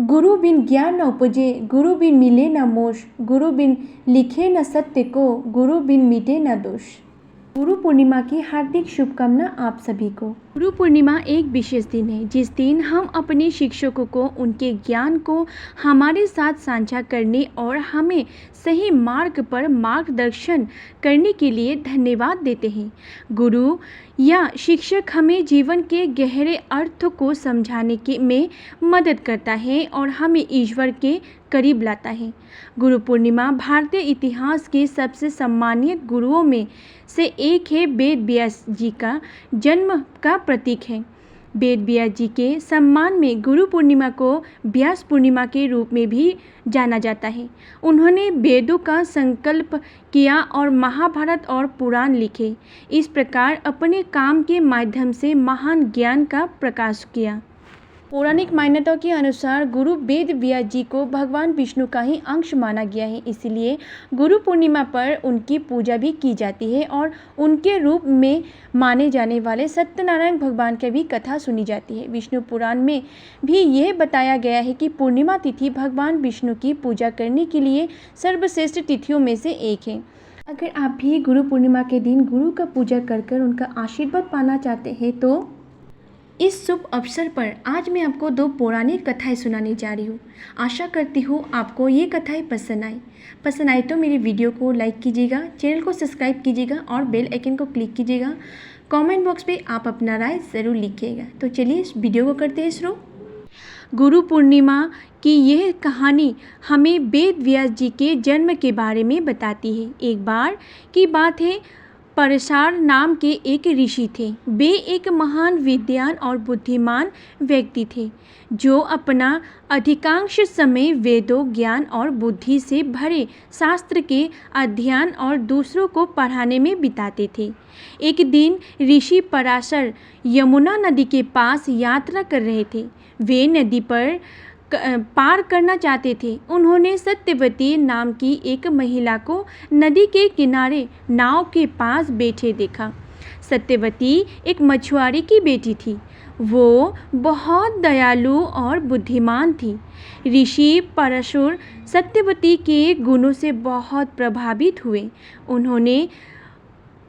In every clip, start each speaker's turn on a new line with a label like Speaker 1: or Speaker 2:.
Speaker 1: गुरु बिन ज्ञान न उपजे, गुरु बिन मिले न मोश, गुरु बिन लिखे न सत्य को, गुरु बिन मिटे न दोष। गुरु पूर्णिमा की हार्दिक शुभकामना आप सभी को। गुरु पूर्णिमा एक विशेष दिन है जिस दिन हम अपने शिक्षकों को उनके ज्ञान को हमारे साथ साझा करने और हमें सही मार्ग पर मार्गदर्शन करने के लिए धन्यवाद देते हैं। गुरु या शिक्षक हमें जीवन के गहरे अर्थ को समझाने में मदद करता है और हमें ईश्वर के करीब लाता है। गुरु पूर्णिमा भारतीय इतिहास के सबसे सम्मानित गुरुओं में से एक है। वेद व्यास जी का जन्म का प्रतीक है। वेद व्यास जी के सम्मान में गुरु पूर्णिमा को व्यास पूर्णिमा के रूप में भी जाना जाता है। उन्होंने वेदों का संकल्प किया और महाभारत और पुराण लिखे। इस प्रकार अपने काम के माध्यम से महान ज्ञान का प्रकाश किया। पौराणिक मान्यताओं के अनुसार गुरु वेद व्यास जी को भगवान विष्णु का ही अंश माना गया है, इसलिए गुरु पूर्णिमा पर उनकी पूजा भी की जाती है और उनके रूप में माने जाने वाले सत्यनारायण भगवान की भी कथा सुनी जाती है। विष्णु पुराण में भी यह बताया गया है कि पूर्णिमा तिथि भगवान विष्णु की पूजा करने के लिए सर्वश्रेष्ठ तिथियों में से एक है। अगर आप भी गुरु पूर्णिमा के दिन गुरु का पूजा कर उनका आशीर्वाद पाना चाहते हैं तो इस शुभ अवसर पर आज मैं आपको 2 पौराणिक कथाएं सुनाने जा रही हूँ। आशा करती हूँ आपको ये कथाएं पसंद आए तो मेरे वीडियो को लाइक कीजिएगा, चैनल को सब्सक्राइब कीजिएगा और बेल आइकन को क्लिक कीजिएगा। कमेंट बॉक्स पे आप अपना राय ज़रूर लिखिएगा। तो चलिए इस वीडियो को करते हैं शुरू। गुरु पूर्णिमा की यह कहानी हमें वेद व्यास जी के जन्म के बारे में बताती है। एक बार की बात है, पराशर नाम के एक ऋषि थे। वे एक महान विद्वान और बुद्धिमान व्यक्ति थे जो अपना अधिकांश समय वेदों, ज्ञान और बुद्धि से भरे शास्त्र के अध्ययन और दूसरों को पढ़ाने में बिताते थे। एक दिन ऋषि पराशर यमुना नदी के पास यात्रा कर रहे थे। वे नदी पर पार करना चाहते थे। उन्होंने सत्यवती नाम की एक महिला को नदी के किनारे नाव के पास बैठे देखा। सत्यवती एक मछुआरे की बेटी थी। वो बहुत दयालु और बुद्धिमान थी। ऋषि पराशर सत्यवती के गुणों से बहुत प्रभावित हुए। उन्होंने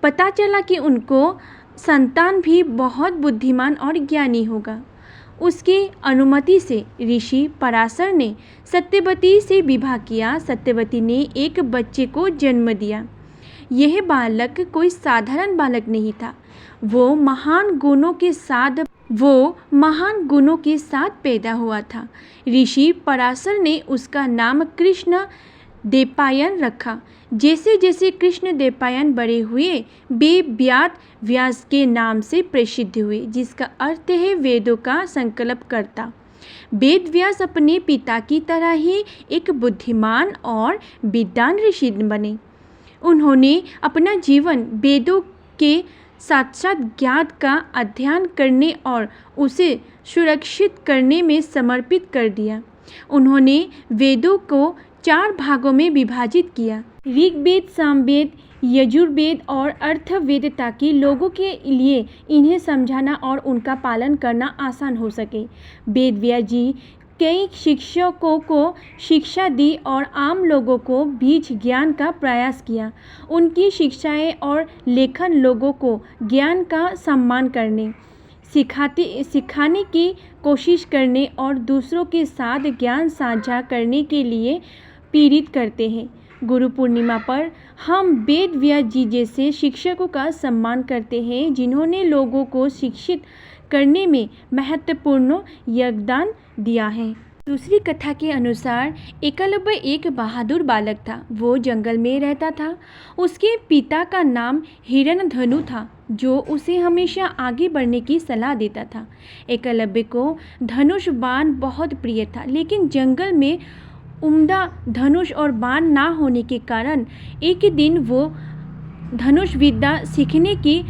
Speaker 1: पता चला कि उनको संतान भी बहुत बुद्धिमान और ज्ञानी होगा। उसकी अनुमति से ऋषि पराशर ने सत्यवती से विवाह किया। सत्यवती ने एक बच्चे को जन्म दिया। यह बालक कोई साधारण बालक नहीं था। वो महान गुणों के साथ पैदा हुआ था। ऋषि पराशर ने उसका नाम कृष्ण देवपायन रखा। जैसे जैसे कृष्ण देवपायन बड़े हुए वे व्यास के नाम से प्रसिद्ध हुए, जिसका अर्थ है वेदों का संकल्प करता। वेद व्यास अपने पिता की तरह ही एक बुद्धिमान और विद्वान ऋषि बने। उन्होंने अपना जीवन वेदों के साक्षात ज्ञान का अध्ययन करने और उसे सुरक्षित करने में समर्पित कर दिया। उन्होंने वेदों को 4 भागों में विभाजित किया, ऋग्वेद, सामवेद, यजुर्वेद और अथर्ववेद, ताकि लोगों के लिए इन्हें समझाना और उनका पालन करना आसान हो सके। वेद व्यास जी कई शिक्षकों को शिक्षा दी और आम लोगों को बीज ज्ञान का प्रयास किया। उनकी शिक्षाएं और लेखन लोगों को ज्ञान का सम्मान करने, सिखाने की कोशिश करने और दूसरों के साथ ज्ञान साझा करने के लिए प्रेरित करते हैं। गुरु पूर्णिमा पर हम वेद व्यास जी जैसे शिक्षकों का सम्मान करते हैं जिन्होंने लोगों को शिक्षित करने में महत्वपूर्ण योगदान दिया है। दूसरी कथा के अनुसार एकलव्य एक बहादुर बालक था। वो जंगल में रहता था। उसके पिता का नाम हिरण्यधनु था जो उसे हमेशा आगे बढ़ने की सलाह देता था। एकलव्य को धनुष बाण बहुत प्रिय था, लेकिन जंगल में उम्दा धनुष और बाण ना होने के कारण एक दिन वो धनुष विद्या सीखने के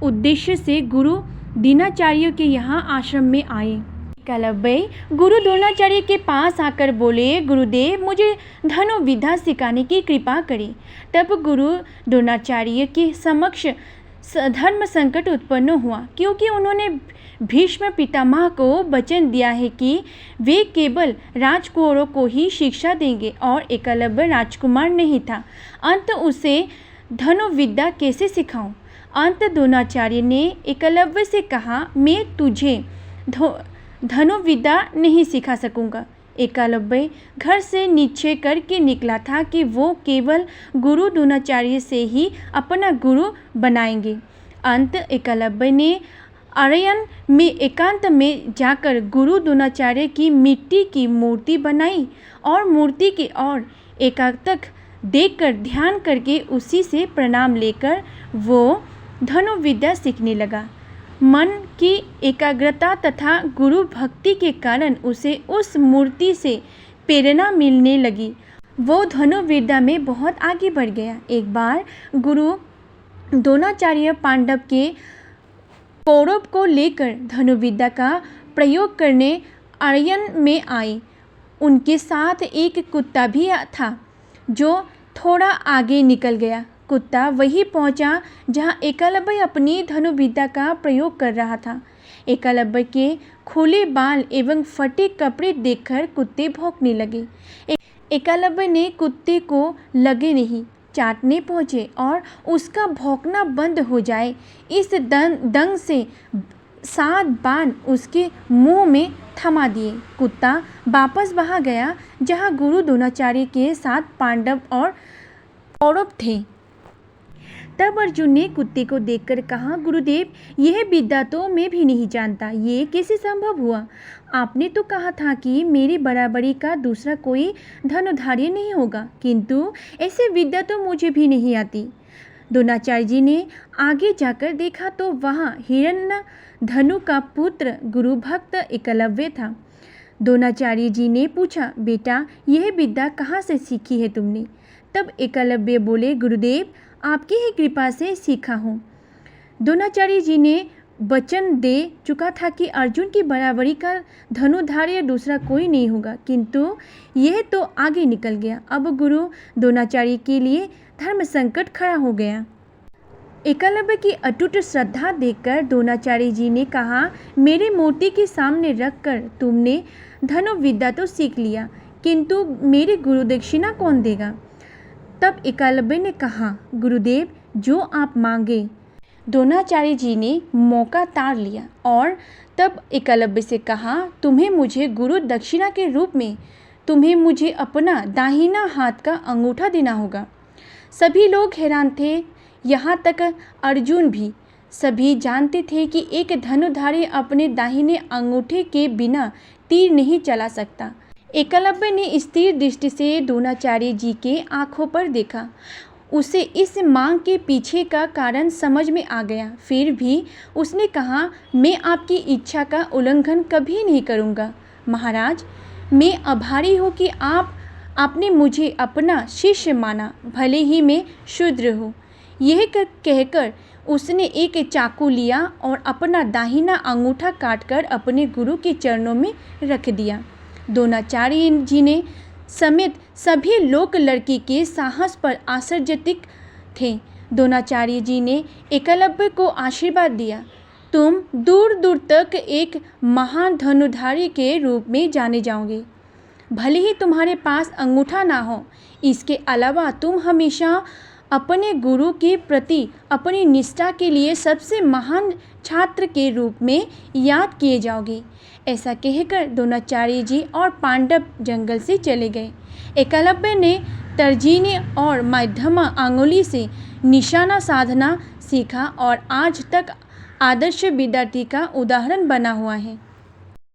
Speaker 1: उद्देश्य से गुरु द्रोणाचार्य के यहाँ आश्रम में आए। एकलव्य गुरु द्रोणाचार्य के पास आकर बोले, गुरुदेव, मुझे धनु विद्या सिखाने की कृपा करें। तब गुरु द्रोणाचार्य के समक्ष धर्म संकट उत्पन्न हुआ, क्योंकि उन्होंने भीष्म पितामह को वचन दिया है कि वे केवल राजकुमारों को ही शिक्षा देंगे और एकलव्य राजकुमार नहीं था। अंत उसे धनुर्विद्या कैसे सिखाऊं? अंत द्रोणाचार्य ने एकलव्य से कहा, मैं तुझे धनुर्विद्या नहीं सिखा सकूंगा। एकलव्य घर से निश्चय करके निकला था कि वो केवल गुरु द्रोणाचार्य से ही अपना गुरु बनाएंगे। अंत एकलव्य ने अरण्य में एकांत में जाकर गुरु द्रोणाचार्य की मिट्टी की मूर्ति बनाई और मूर्ति की ओर एकांतक देखकर ध्यान करके उसी से प्रणाम लेकर वो धनुर्विद्या सीखने लगा। मन की एकाग्रता तथा गुरु भक्ति के कारण उसे उस मूर्ति से प्रेरणा मिलने लगी। वो धनुर्विद्या में बहुत आगे बढ़ गया। एक बार गुरु द्रोणाचार्य पांडव के कौरव को लेकर धनुर्विद्या का प्रयोग करने अरण्य में आए। उनके साथ एक कुत्ता भी था जो थोड़ा आगे निकल गया। कुत्ता वहीं पहुंचा जहां एकलव्य अपनी धनुर्विद्या का प्रयोग कर रहा था। एकलव्य के खुले बाल एवं फटे कपड़े देखकर कुत्ते भौंकने लगे। एकलव्य ने कुत्ते को लगे नहीं चाटने पहुँचे और उसका भौंकना बंद हो जाए इस दंग से 7 बाण उसके मुंह में थमा दिए। कुत्ता वापस वहां गया जहां गुरु द्रोणाचार्य के साथ पांडव और कौरव थे। तब अर्जुन ने कुत्ते को देखकर कहा, गुरुदेव, यह विद्या तो मैं भी नहीं जानता, ये कैसे संभव हुआ? आपने तो कहा था कि मेरी बराबरी का दूसरा कोई धनुर्धारी नहीं होगा, किंतु ऐसी विद्या तो मुझे भी नहीं आती। द्रोणाचार्य जी ने आगे जाकर देखा तो वहाँ हिरण्यधनु का पुत्र गुरु भक्त एकलव्य था। द्रोणाचार्य जी ने पूछा, बेटा, यह विद्या कहाँ से सीखी है तुमने? तब एकलव्य बोले, गुरुदेव, आपकी ही कृपा से सीखा हूँ। द्रोणाचार्य जी ने वचन दे चुका था कि अर्जुन की बराबरी का धनुर्धारी दूसरा कोई नहीं होगा, किंतु यह तो आगे निकल गया। अब गुरु द्रोणाचार्य के लिए धर्म संकट खड़ा हो गया। एकलव्य की अटूट श्रद्धा देखकर द्रोणाचार्य जी ने कहा, मेरे मूर्ति के सामने रखकर तुमने धनुर्विद्या तो सीख लिया, किंतु मेरी गुरु दक्षिणा कौन देगा? तब एकलव्य ने कहा, गुरुदेव, जो आप मांगे। द्रोणाचार्य जी ने मौका ताड़ लिया और तब एकलव्य से कहा, तुम्हें मुझे गुरु दक्षिणा के रूप में तुम्हें मुझे अपना दाहिना हाथ का अंगूठा देना होगा। सभी लोग हैरान थे, यहाँ तक अर्जुन भी। सभी जानते थे कि एक धनुर्धारी अपने दाहिने अंगूठे के बिना तीर नहीं चला सकता। एकलव्य ने स्थिर दृष्टि से द्रोणाचार्य जी के आंखों पर देखा। उसे इस मांग के पीछे का कारण समझ में आ गया। फिर भी उसने कहा, मैं आपकी इच्छा का उल्लंघन कभी नहीं करूँगा। महाराज, मैं आभारी हूँ कि आपने मुझे अपना शिष्य माना, भले ही मैं शूद्र हूँ। यह कहकर उसने एक चाकू लिया और अपना दाहिना अंगूठा काटकर अपने गुरु के चरणों में रख दिया। द्रोणाचार्य जी ने समेत सभी लोग लड़की के साहस पर आश्चर्यचकित थे। द्रोणाचार्य जी ने एकलव्य को आशीर्वाद दिया, तुम दूर दूर तक एक महान धनुर्धारी के रूप में जाने जाओगे। भले ही तुम्हारे पास अंगूठा ना हो, इसके अलावा तुम हमेशा अपने गुरु के प्रति अपनी निष्ठा के लिए सबसे महान छात्र के रूप में याद किए जाओगे। ऐसा कहकर द्रोणाचार्य जी और पांडव जंगल से चले गए। एकलव्य ने तर्जनी और मध्यमा अंगुली से निशाना साधना सीखा और आज तक आदर्श विद्यार्थी का उदाहरण बना हुआ है।